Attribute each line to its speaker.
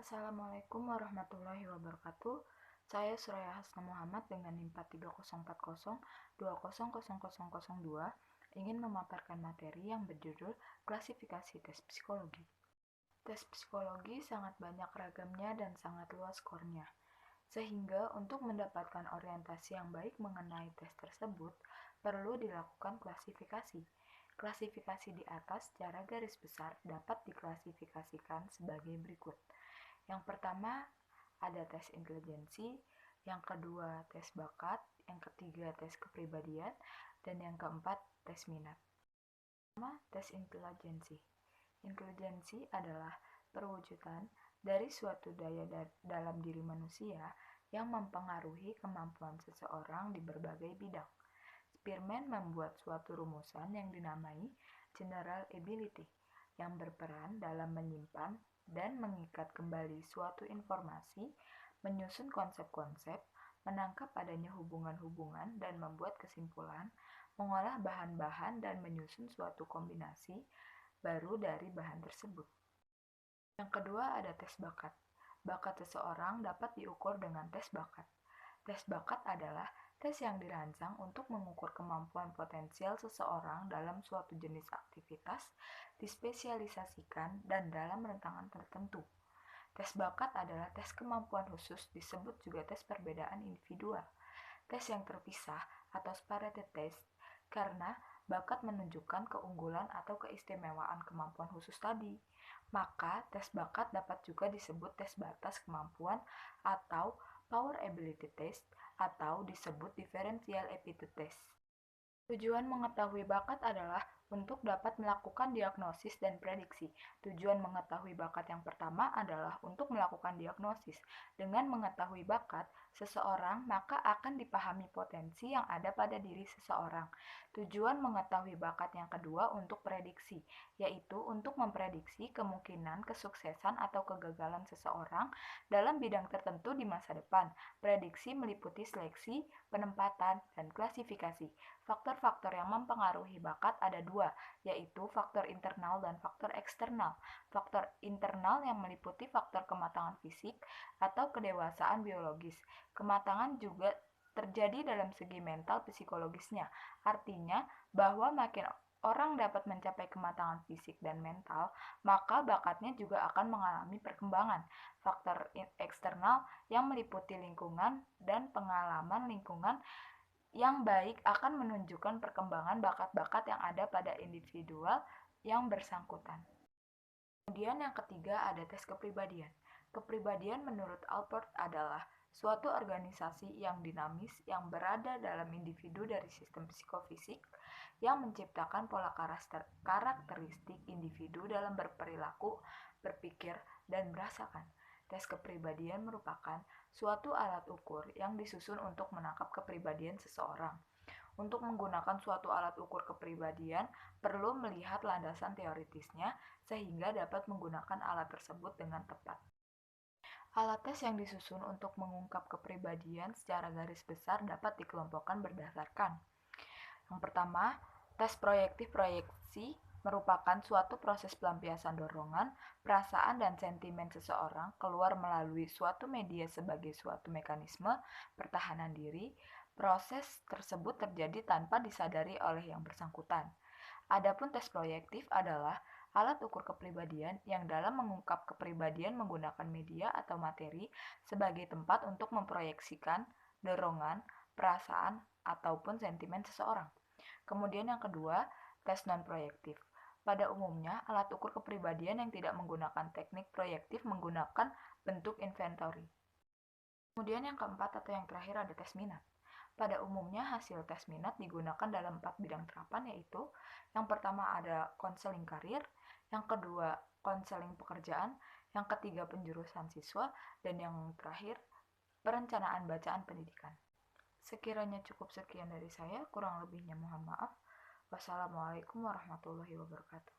Speaker 1: Assalamualaikum warahmatullahi wabarakatuh. Saya Suraya Hasna Muhammad dengan NIM 430402000002 ingin memaparkan materi yang berjudul Klasifikasi Tes Psikologi. Tes psikologi sangat banyak ragamnya dan sangat luas skornya. Sehingga untuk mendapatkan orientasi yang baik mengenai tes tersebut, perlu dilakukan klasifikasi. Klasifikasi di atas secara garis besar dapat diklasifikasikan sebagai berikut. Yang pertama ada tes intelijensi, yang kedua tes bakat, yang ketiga tes kepribadian, dan yang keempat tes minat. Pertama, tes intelijensi. Intelijensi adalah perwujudan dari suatu daya dalam diri manusia yang mempengaruhi kemampuan seseorang di berbagai bidang. Spearman membuat suatu rumusan yang dinamai general ability yang berperan dalam menyimpan dan mengikat kembali suatu informasi, menyusun konsep-konsep, menangkap adanya hubungan-hubungan dan membuat kesimpulan, mengolah bahan-bahan dan menyusun suatu kombinasi baru dari bahan tersebut. Yang kedua ada tes bakat. Bakat seseorang dapat diukur dengan tes bakat. Tes bakat adalah tes yang dirancang untuk mengukur kemampuan potensial seseorang dalam suatu jenis aktivitas, dispesialisasikan, dan dalam rentangan tertentu. Tes bakat adalah tes kemampuan khusus, disebut juga tes perbedaan individual. Tes yang terpisah atau separated test, karena bakat menunjukkan keunggulan atau keistimewaan kemampuan khusus tadi. Maka, tes bakat dapat juga disebut tes batas kemampuan atau Power Ability Test atau disebut Differential Aptitude Test. Tujuan mengetahui bakat adalah untuk dapat melakukan diagnosis dan prediksi. Tujuan mengetahui bakat yang pertama adalah untuk melakukan diagnosis. Dengan mengetahui bakat seseorang, maka akan dipahami potensi yang ada pada diri seseorang. Tujuan mengetahui bakat yang kedua untuk prediksi, yaitu untuk memprediksi kemungkinan kesuksesan atau kegagalan seseorang dalam bidang tertentu di masa depan. Prediksi meliputi seleksi, penempatan, dan klasifikasi. Faktor-faktor yang mempengaruhi bakat ada dua, yaitu faktor internal dan faktor eksternal. Faktor internal yang meliputi faktor kematangan fisik atau kedewasaan biologis. Kematangan juga terjadi dalam segi mental psikologisnya. Artinya bahwa makin orang dapat mencapai kematangan fisik dan mental, maka bakatnya juga akan mengalami perkembangan. Faktor eksternal yang meliputi lingkungan dan pengalaman lingkungan yang baik akan menunjukkan perkembangan bakat-bakat yang ada pada individual yang bersangkutan. Kemudian yang ketiga ada tes kepribadian. Kepribadian menurut Alport adalah suatu organisasi yang dinamis yang berada dalam individu dari sistem psikofisik yang menciptakan pola karakteristik individu dalam berperilaku, berpikir, dan merasakan. Tes kepribadian merupakan suatu alat ukur yang disusun untuk menangkap kepribadian seseorang. Untuk menggunakan suatu alat ukur kepribadian, perlu melihat landasan teoritisnya sehingga dapat menggunakan alat tersebut dengan tepat. Alat tes yang disusun untuk mengungkap kepribadian secara garis besar dapat dikelompokkan berdasarkan. Yang pertama, tes proyektif proyeksi merupakan suatu proses pelampiasan dorongan, perasaan, dan sentimen seseorang keluar melalui suatu media sebagai suatu mekanisme pertahanan diri. Proses tersebut terjadi tanpa disadari oleh yang bersangkutan. Adapun tes proyektif adalah alat ukur kepribadian yang dalam mengungkap kepribadian menggunakan media atau materi sebagai tempat untuk memproyeksikan dorongan, perasaan, ataupun sentimen seseorang. Kemudian yang kedua, tes non-proyektif. Pada umumnya, alat ukur kepribadian yang tidak menggunakan teknik proyektif menggunakan bentuk inventory. Kemudian yang keempat atau yang terakhir ada tes minat. Pada umumnya hasil tes minat digunakan dalam 4 bidang terapan, yaitu yang pertama ada konseling karir, yang kedua konseling pekerjaan, yang ketiga penjurusan siswa, dan yang terakhir perencanaan bacaan pendidikan. Sekiranya cukup sekian dari saya, kurang lebihnya mohon maaf. Wassalamualaikum warahmatullahi wabarakatuh.